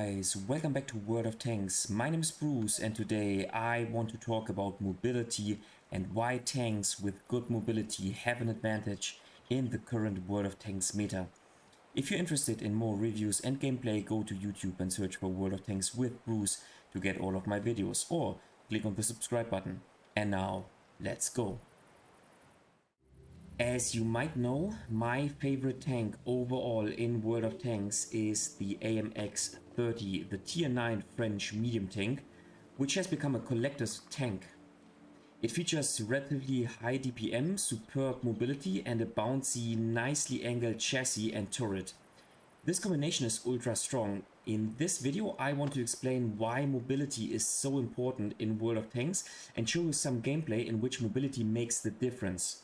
guys, welcome back to World of Tanks. My name is Bruce and today I want to talk about mobility and why tanks with good mobility have an advantage in the current World of Tanks meta. If you're interested in more reviews and gameplay, go to YouTube and search for World of Tanks with Bruce to get all of my videos, or click on the subscribe button. And now, let's go! As you might know, my favorite tank overall in World of Tanks is the AMX-30, the tier 9 French medium tank, which has become a collector's tank. It features relatively high DPM, superb mobility and a bouncy, nicely angled chassis and turret. This combination is ultra strong. In this video I want to explain why mobility is so important in World of Tanks and show you some gameplay in which mobility makes the difference.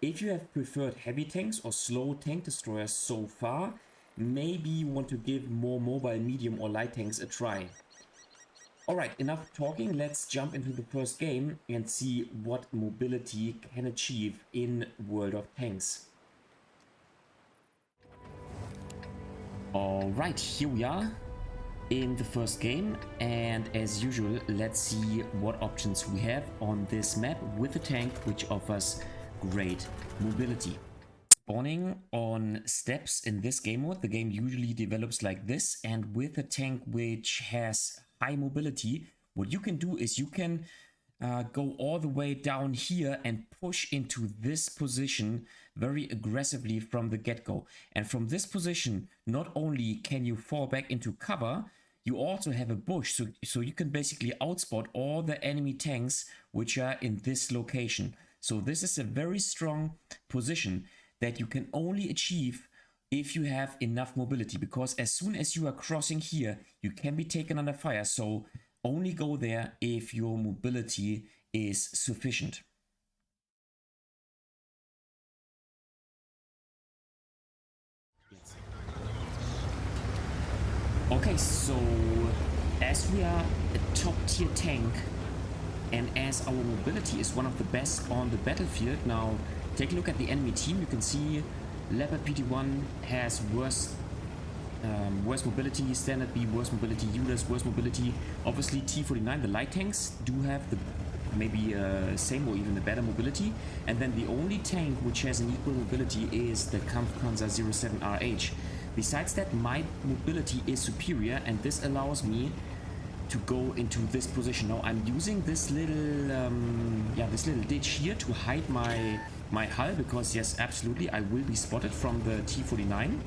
If you have preferred heavy tanks or slow tank destroyers so far, maybe you want to give more mobile medium or light tanks a try. Alright, enough talking, let's jump into the first game and see what mobility can achieve in World of Tanks. Alright, here we are in the first game, and as usual, let's see what options we have on this map with a tank which offers great mobility. Spawning on steps in this game mode, the game usually develops like this, and with a tank which has high mobility, what you can do is you can go all the way down here and push into this position very aggressively from the get-go. And from this position, not only can you fall back into cover, you also have a bush, so you can basically outspot all the enemy tanks which are in this location. So this is a very strong position that you can only achieve if you have enough mobility, because as soon as you are crossing here, you can be taken under fire. So only go there if your mobility is sufficient. Okay, so as we are a top tier tank, and as our mobility is one of the best on the battlefield, now take a look at the enemy team. You can see Leopard PT1 has worse mobility, Standard B worse mobility, ULAS worse mobility. Obviously T49, the light tanks, do have the maybe same or even a better mobility. And then the only tank which has an equal mobility is the Kampfpanzer 07RH. Besides that, my mobility is superior, and this allows me to go into this position. Now I'm using this little ditch here to hide my hull, because yes, absolutely I will be spotted from the T49.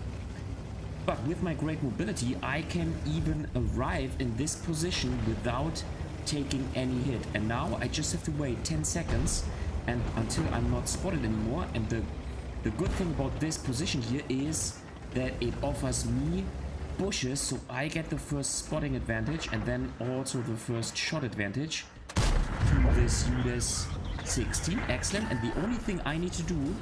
But with my great mobility, I can even arrive in this position without taking any hit. And now I just have to wait 10 seconds and until I'm not spotted anymore. And the good thing about this position here is that it offers me bushes, so I get the first spotting advantage and then also the first shot advantage to this ULAS 16. Excellent. And the only thing I need to do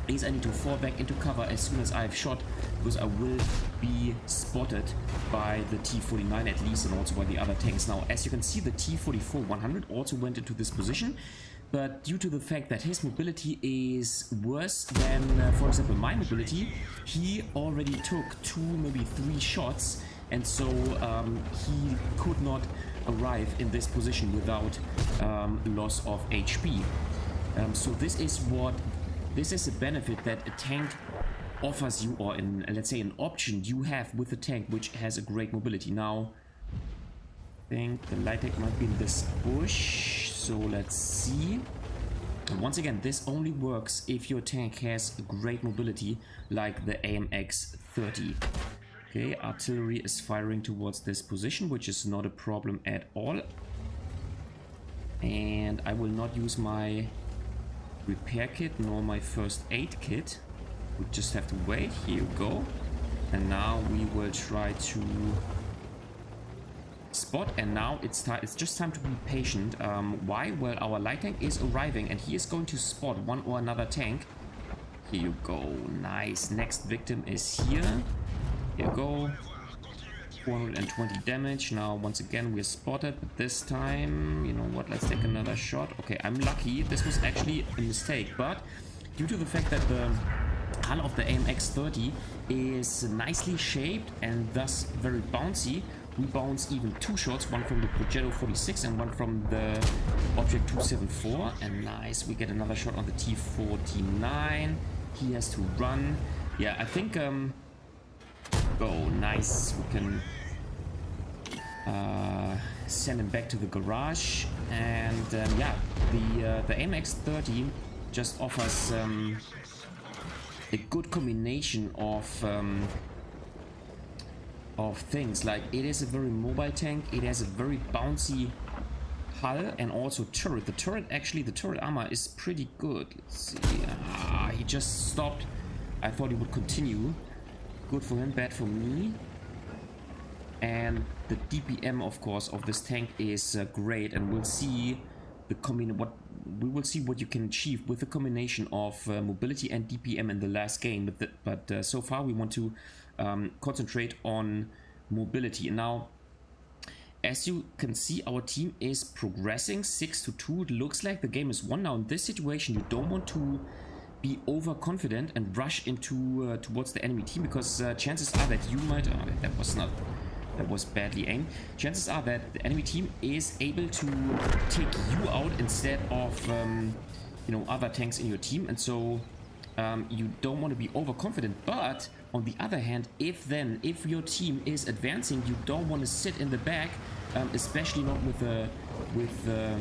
is I need to fall back into cover as soon as I've shot, because I will be spotted by the T49 at least, and also by the other tanks. Now as you can see, the T44-100 also went into this position, but due to the fact that his mobility is worse than, for example, my mobility, he already took 2, maybe 3 shots, and so he could not arrive in this position without loss of HP. So this is a benefit that a tank offers you, or let's say an option you have with a tank which has a great mobility. Now I think the light tank might be in this bush, so let's see. And once again, this only works if your tank has a great mobility like the AMX-30. Okay, artillery is firing towards this position, which is not a problem at all. And I will not use my repair kit nor my first aid kit. We just have to wait. Here you go. And now we will try to spot, and now it's just time to be patient. Why? Well, our light tank is arriving and he is going to spot one or another tank. Here you go. Nice. Next victim is here. Here you go. 420 damage. Now once again we're spotted, but this time, you know what, let's take another shot. Okay, I'm lucky. This was actually a mistake, but due to the fact that the hull of the AMX-30 is nicely shaped and thus very bouncy. We bounce even 2 shots, one from the Progetto 46 and one from the Object 274. And nice, we get another shot on the T49. He has to run. Yeah, I think, oh, nice. We can send him back to the garage. And yeah, the AMX-30 just offers a good combination of things. Like, it is a very mobile tank, it has a very bouncy hull and also turret. The turret, actually, the turret armor is pretty good. Let's see. He just stopped. I thought he would continue. Good for him, bad for me. And the DPM, of course, of this tank is great, and we'll see what you can achieve with the combination of mobility and DPM in the last game. But so far we want to concentrate on mobility. And now, as you can see, our team is progressing 6-2. It looks like the game is won. Now in this situation, you don't want to be overconfident and rush into towards the enemy team, because chances are that you might. Oh, that was badly aimed. Chances are that the enemy team is able to take you out instead of you know, other tanks in your team, and so you don't want to be overconfident. But on the other hand, if your team is advancing, you don't want to sit in the back, especially not with a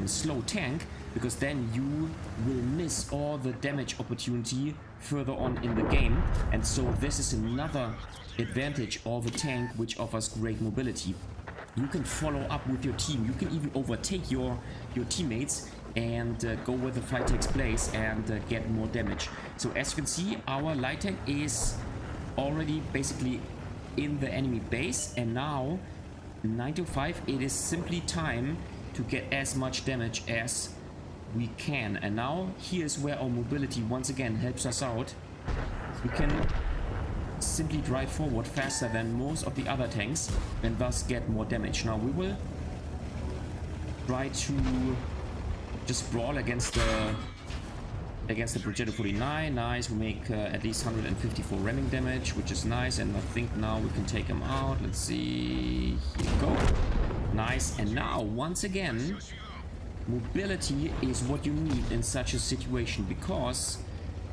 slow tank, because then you will miss all the damage opportunity further on in the game. And so this is another advantage of a tank which offers great mobility. You can follow up with your team, you can even overtake your teammates and go where the fight takes place and get more damage. So as you can see, our light tank is already basically in the enemy base, and now 9-5, it is simply time to get as much damage as we can. And now here's where our mobility once again helps us out. We can simply drive forward faster than most of the other tanks and thus get more damage. Now we will try to just brawl against the Progetto 49. Nice, we make at least 154 ramming damage, which is nice, and I think now we can take him out. Let's see, here we go. Nice. And now once again, mobility is what you need in such a situation, because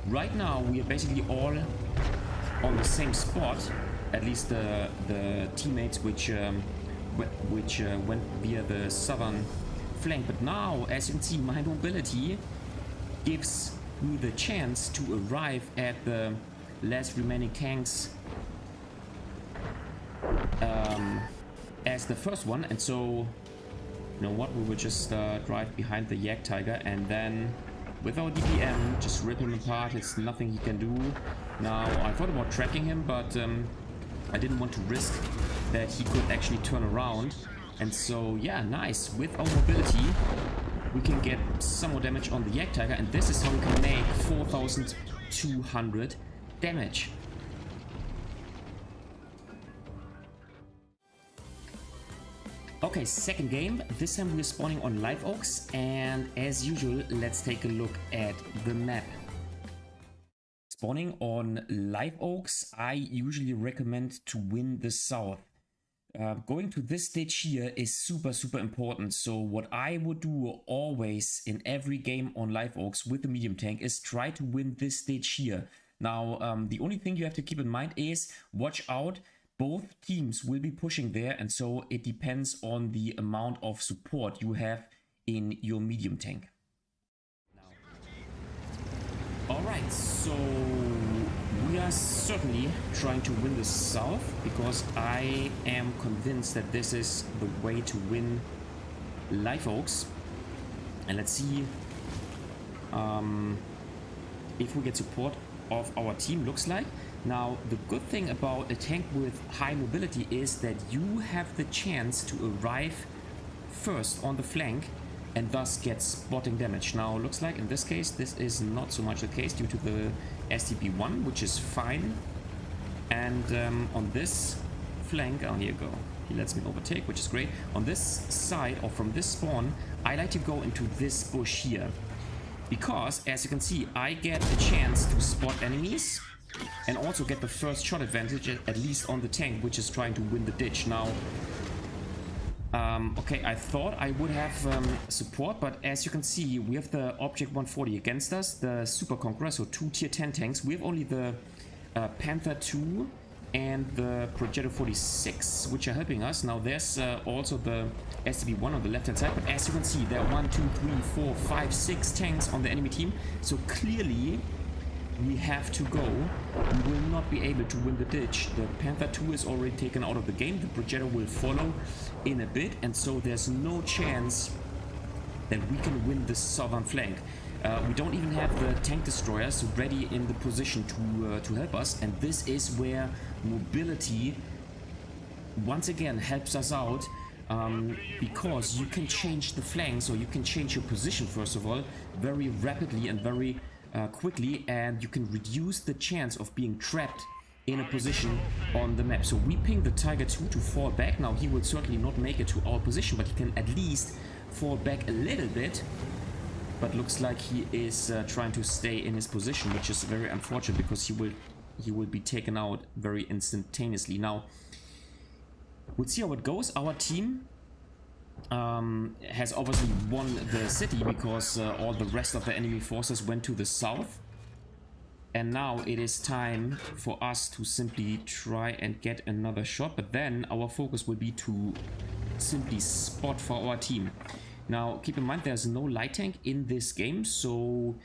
right now we are basically all on the same spot, at least the teammates which went via the southern flank. But now, as you can see, my mobility gives me the chance to arrive at the last remaining tanks as the first one. And so, you know what, we will just drive behind the Yak Tiger and then with our DPM just rip him apart. It's nothing he can do. Now, I thought about tracking him, but I didn't want to risk that he could actually turn around. And so, yeah, nice. With our mobility, we can get some more damage on the Yak Tiger, and this is how we can make 4,200 damage. Okay, second game. This time we're spawning on Live Oaks, and as usual, let's take a look at the map. Spawning on Live Oaks, I usually recommend to win the south. Going to this stage here is super important. So what I would do always in every game on Live Oaks with the medium tank is try to win this stage here. Now, the only thing you have to keep in mind is watch out. Both teams will be pushing there, and so it depends on the amount of support you have in your medium tank. Alright, so we are certainly trying to win the south, because I am convinced that this is the way to win Live Oaks. And let's see if we get support of our team. Looks like. Now, the good thing about a tank with high mobility is that you have the chance to arrive first on the flank and thus get spotting damage. Now, looks like in this case, this is not so much the case due to the STP-1, which is fine. And on this flank, oh, here you go. He lets me overtake, which is great. On this side, or from this spawn, I like to go into this bush here. because as you can see, I get a chance to spot enemies and also get the first shot advantage, at least on the tank, which is trying to win the ditch. Now, okay, I thought I would have support, but as you can see, we have the Object 140 against us, the Super Conqueror, so 2 tier 10 tanks. We have only the Panther 2 and the Progetto 46, which are helping us. Now there's also the STB-1 on the left hand side, but as you can see, there are 1, 2, 3, 4, 5, 6 tanks on the enemy team, so clearly we have to go. We will not be able to win the ditch. The Panther 2 is already taken out of the game. The Progetto will follow in a bit, and so there's no chance that we can win the southern flank. We don't even have the tank destroyers ready in the position to help us, and this is where mobility once again helps us out, because you can change the flanks, or you can change your position first of all very rapidly and very quickly, and you can reduce the chance of being trapped in a position on the map. So we ping the Tiger 2 to fall back. Now he will certainly not make it to our position, but he can at least fall back a little bit. But looks like he is trying to stay in his position, which is very unfortunate because he will be taken out very instantaneously. Now we'll see how it goes. Our team has obviously won the city because all the rest of the enemy forces went to the south, and now it is time for us to simply try and get another shot, but then our focus will be to simply spot for our team. Now keep in mind there's no light tank in this game, so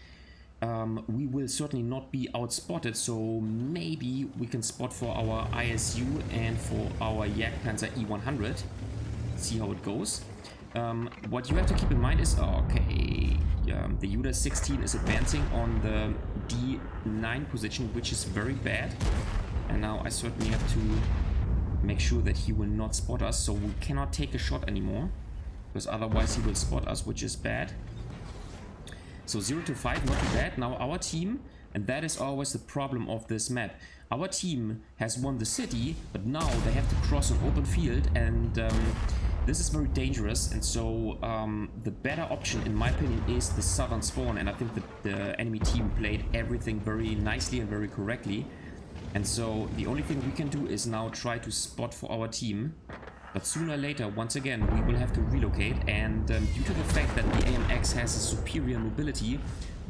we will certainly not be outspotted, so maybe we can spot for our ISU and for our Jagdpanzer E100. See how it goes. What you have to keep in mind is, okay, the Judas 16 is advancing on the D9 position, which is very bad, and now I certainly have to make sure that he will not spot us, so we cannot take a shot anymore, because otherwise he will spot us, which is bad. So 0 to 5, not too bad. Now our team, and that is always the problem of this map, our team has won the city, but now they have to cross an open field, and this is very dangerous, and so the better option in my opinion is the southern spawn, and I think that the enemy team played everything very nicely and very correctly, and so the only thing we can do is now try to spot for our team. But sooner or later, once again, we will have to relocate, and due to the fact that the AMX has a superior mobility,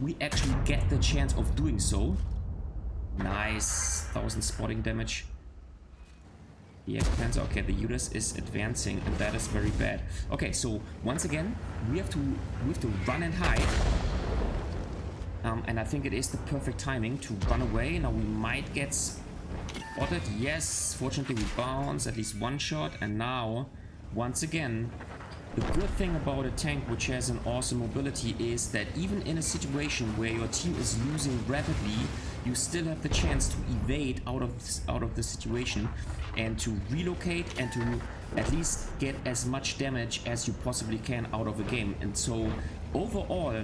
we actually get the chance of doing so. Nice, 1000 spotting damage. The Panzer, okay, the Judas is advancing, and that is very bad. Okay, so once again, we have to run and hide. And I think it is the perfect timing to run away. Now we might get spotted. Yes, fortunately we bounce at least one shot, and now once again the good thing about a tank which has an awesome mobility is that even in a situation where your team is losing rapidly, you still have the chance to evade out of the situation and to relocate and to at least get as much damage as you possibly can out of a game. And so overall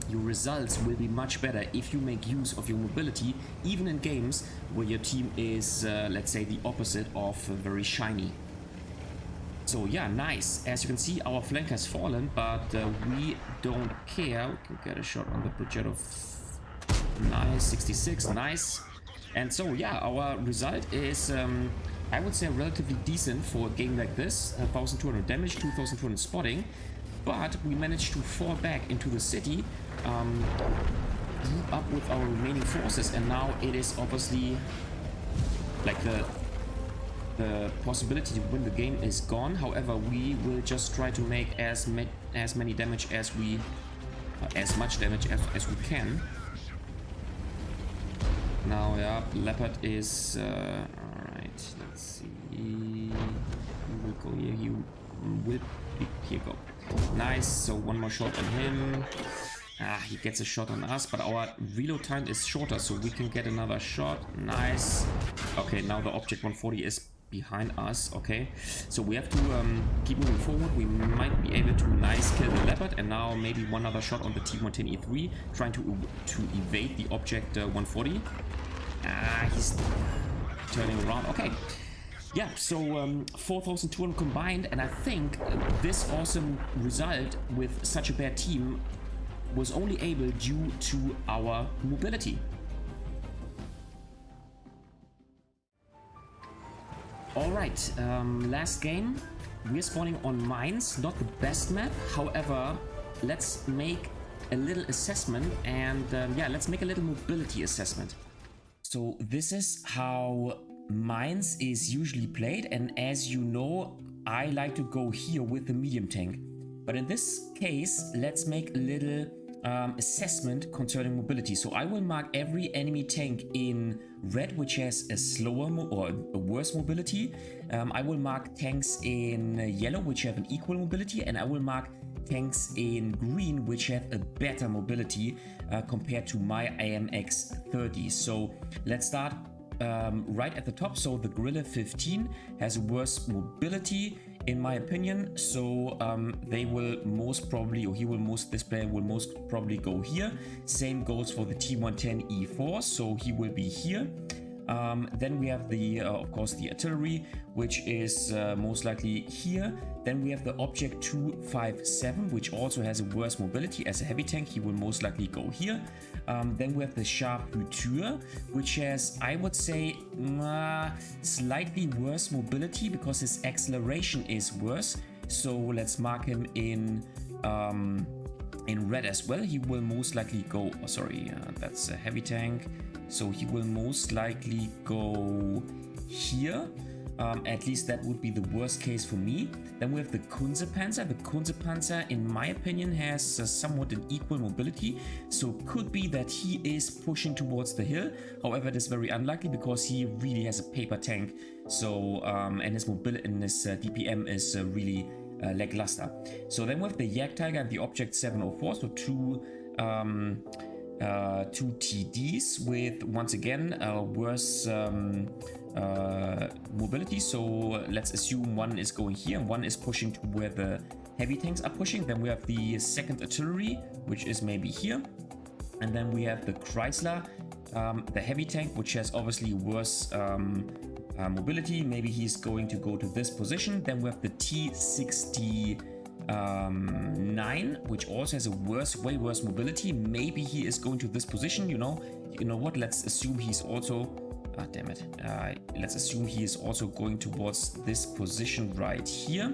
your results will be much better if you make use of your mobility, even in games where your team is, let's say, the opposite of very shiny. So yeah, nice. As you can see, our flank has fallen, but we don't care. We can get a shot on the Progetto. Nice, 66, nice. And so yeah, our result is, I would say, relatively decent for a game like this. 1200 damage, 2200 spotting. But we managed to fall back into the city, group up with our remaining forces, and now it is obviously like the possibility to win the game is gone. However, we will just try to make as many damage as we, as much damage as we can. Now, yeah, Leopard is alright. Let's see. We will go here. You will be here. Go. Nice, so one more shot on him. He gets a shot on us, but our reload time is shorter, so we can get another shot. Nice. Okay, now the Object 140 is behind us. Okay, so we have to keep moving forward. We might be able to kill the Leopard, and now maybe one other shot on the T110E3, trying to evade the Object 140. He's turning around. Okay. Yeah, so 4,200 combined, and I think this awesome result with such a bad team was only able due to our mobility. Alright, last game. We're spawning on mines, not the best map. However, let's make a little assessment and yeah, let's make a little mobility assessment. So this is how mines is usually played, and as you know, I like to go here with the medium tank. But in this case, let's make a little assessment concerning mobility. So I will mark every enemy tank in red, which has a slower or a worse mobility. I will mark tanks in yellow, which have an equal mobility, and I will mark tanks in green, which have a better mobility compared to my AMX 30. So let's start right at the top. So the Gorilla 15 has a worse mobility in my opinion, so they will most probably, or this player will most probably go here. Same goes for the T110E4, so he will be here. Then we have the, of course, the artillery, which is most likely here. Then we have the Object 257, which also has a worse mobility. As a heavy tank, he will most likely go here. Then we have the Charpentier, which has, I would say, slightly worse mobility because his acceleration is worse. So let's mark him in red as well. He will most likely go, oh, sorry, that's a heavy tank. So he will most likely go here. At least that would be the worst case for me. Then we have the Kunzepanzer. The Kunzepanzer, in my opinion, has somewhat an equal mobility. So could be that he is pushing towards the hill. However, it is very unlikely because he really has a paper tank. So, and his mobility and his DPM is really lackluster. So then we have the Jagdtiger and the Object 704. So two TDs with, once again, worse mobility. So let's assume one is going here and one is pushing to where the heavy tanks are pushing. Then we have the second artillery, which is maybe here. And then we have the Chrysler, the heavy tank, which has obviously worse mobility. Maybe he's going to go to this position. Then we have the T69, which also has a way worse mobility. Maybe he is going to this position. You know what? Let's assume he's also. Ah, damn it. Let's assume he is also going towards this position right here.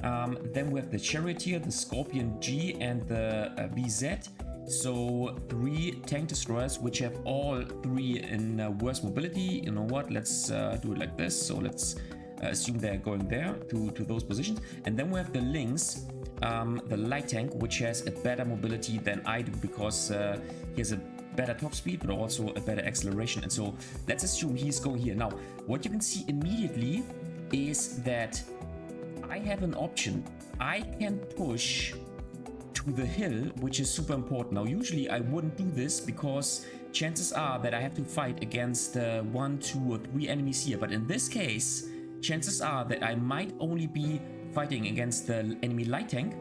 Then we have the Charioteer, the Scorpion G, and the VZ. So 3 tank destroyers, which have all 3 in worse mobility. You know what? Let's do it like this. So let's assume they're going there to those positions. And then we have the Lynx, the light tank, which has a better mobility than I do because he has a better top speed, but also a better acceleration. And so let's assume he's going here. Now, what you can see immediately is that I have an option. I can push to the hill, which is super important. Now, usually I wouldn't do this because chances are that I have to fight against 1, 2, or 3 enemies here. But in this case, chances are that I might only be fighting against the enemy light tank.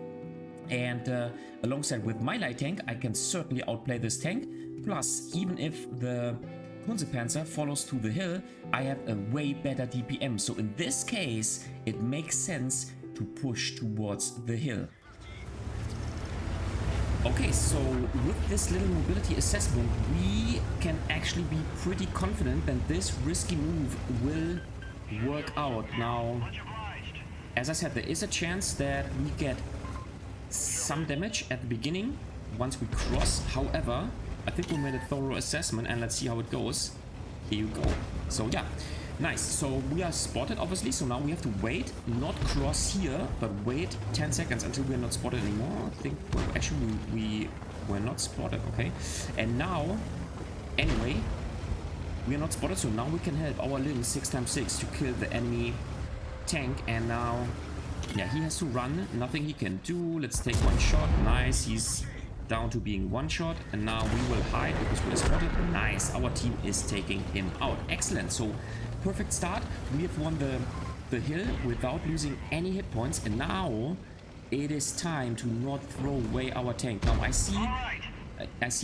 And alongside with my light tank, I can certainly outplay this tank. Plus, even if the Kunzepanzer follows to the hill, I have a way better DPM. So in this case, it makes sense to push towards the hill. Okay, so with this little mobility assessment, we can actually be pretty confident that this risky move will work out. Now, as I said, there is a chance that we get some damage at the beginning once we cross. However, I think we made a thorough assessment and let's see how it goes. Here you go. So yeah, nice. So we are spotted obviously, so now we have to wait, not cross here, but wait 10 seconds until we are not spotted anymore. I think, well, actually we were not spotted, okay. And now, anyway, we are not spotted, so now we can help our little 6x6 to kill the enemy tank. And now, yeah, he has to run, nothing he can do. Let's take one shot. Nice, he's down to being one shot, and now we will hide because we're spotted. Nice, our team is taking him out. Excellent. So perfect start. We have won the hill without losing any hit points, and now it is time to not throw away our tank. Now I see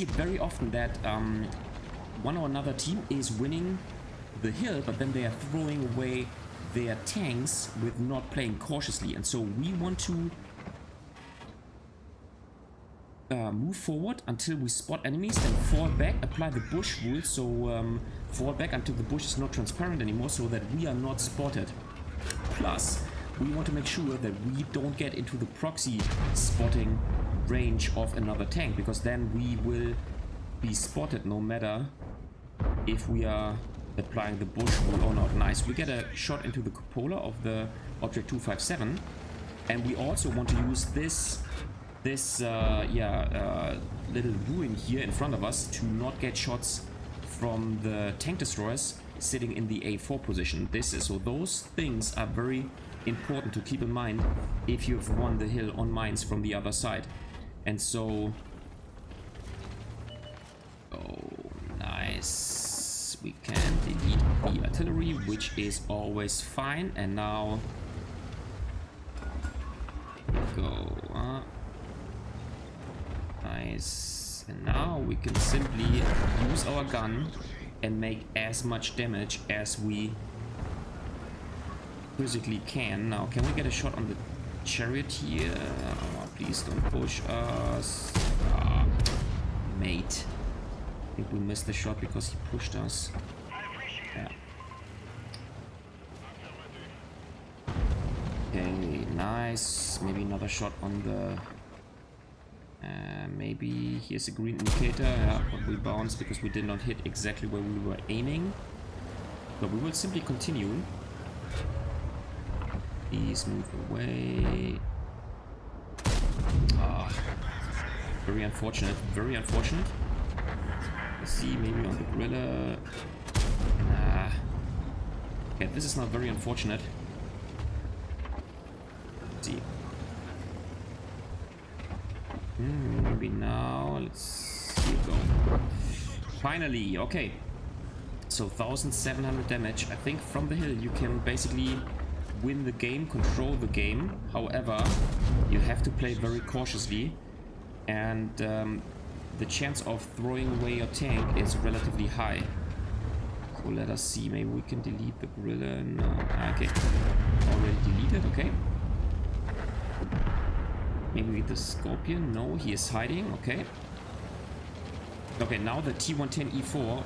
it very often that one or another team is winning the hill, but then they are throwing away their tanks with not playing cautiously, and so we want to move forward until we spot enemies, then fall back, apply the bush rule, so fall back until the bush is not transparent anymore, so that we are not spotted. Plus, we want to make sure that we don't get into the proxy spotting range of another tank, because then we will be spotted no matter if we are applying the bush rule or not. Nice, we get a shot into the cupola of the object 257, and we also want to use this little ruin here in front of us to not get shots from the tank destroyers sitting in the A4 position. So those things are very important to keep in mind if you've won the hill on mines from the other side. And so, oh, nice, we can delete the artillery, which is always fine. And now go nice, and now we can simply use our gun and make as much damage as we physically can. Now, can we get a shot on the chariot here? Oh, please don't push us. Mate. I think we missed the shot because he pushed us. Yeah. Okay, nice. Maybe another shot on the... maybe here's a green indicator. Yeah, but we bounced because we did not hit exactly where we were aiming. But we will simply continue. Please move away. Very unfortunate, very unfortunate. Let's see, maybe on the gorilla. Nah. Okay, this is not very unfortunate. Let's see. Maybe now, let's see it go. Finally, okay. So 1,700 damage. I think from the hill you can basically win the game, control the game. However, you have to play very cautiously, and the chance of throwing away your tank is relatively high. So let us see, maybe we can delete the gorilla. No. Okay, already deleted. Okay, maybe the scorpion. No, he is hiding. Okay, okay, now the T110E4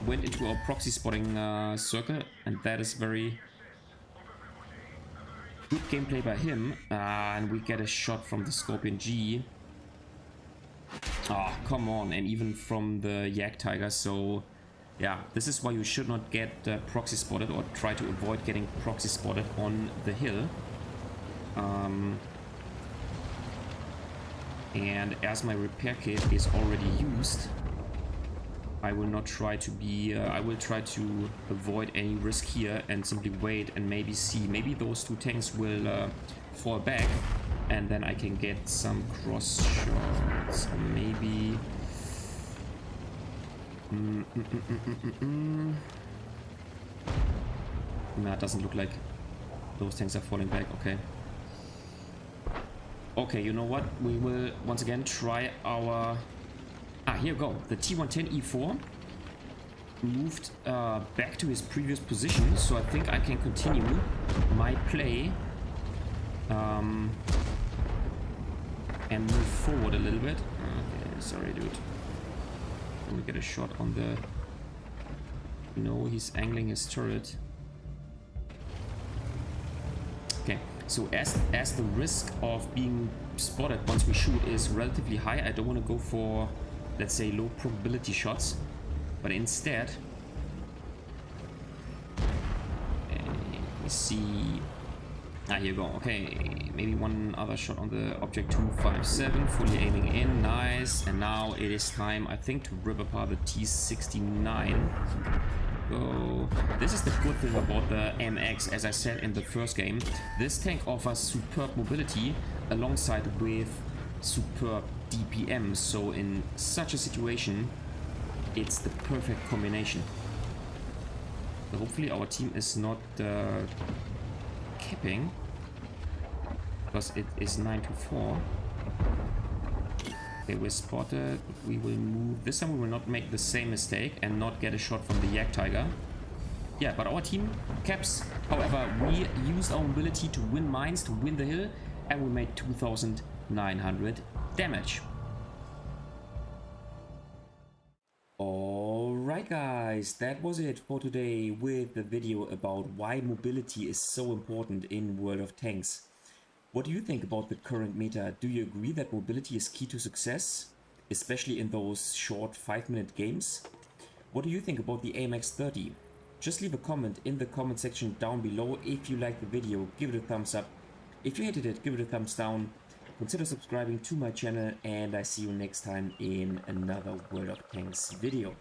went into our proxy spotting circle, and that is very good gameplay by him. And we get a shot from the Scorpion G. Oh, come on. And even from the Yak Tiger. So yeah, this is why you should not get proxy spotted, or try to avoid getting proxy spotted on the hill. And as my repair kit is already used, I will not try to be, I will try to avoid any risk here and simply wait and maybe see, maybe those two tanks will fall back, and then I can get some cross shots, maybe. Nah, it doesn't look like those tanks are falling back. Okay. Okay, you know what? We will once again try our... here we go. The T110E4 moved back to his previous position, so I think I can continue my play and move forward a little bit. Okay, sorry, dude. Let me get a shot on the... No, he's angling his turret. Okay, so as the risk of being spotted once we shoot is relatively high, I don't want to go for, let's say, low probability shots, but instead, let me see. Here you go. Okay, maybe one other shot on the object 257, fully aiming in. Nice. And now it is time, I think, to rip apart the T69. Go. This is the good thing about the MX, as I said in the first game. This tank offers superb mobility alongside with superb DPM, so in such a situation it's the perfect combination. So hopefully our team is not capping, because it is 9-4. Okay, we're spotted. We will move. This time we will not make the same mistake and not get a shot from the Yak Tiger. Yeah, but our team caps. However, we used our mobility to win mines, to win the hill, and we made 2,900 damage. Alright guys, that was it for today with the video about why mobility is so important in World of Tanks. What do you think about the current meta? Do you agree that mobility is key to success, especially in those short 5-minute games? What do you think about the AMX 30? Just leave a comment in the comment section down below. If you liked the video, give it a thumbs up. If you hated it, give it a thumbs down. Consider subscribing to my channel, and I see you next time in another World of Tanks video.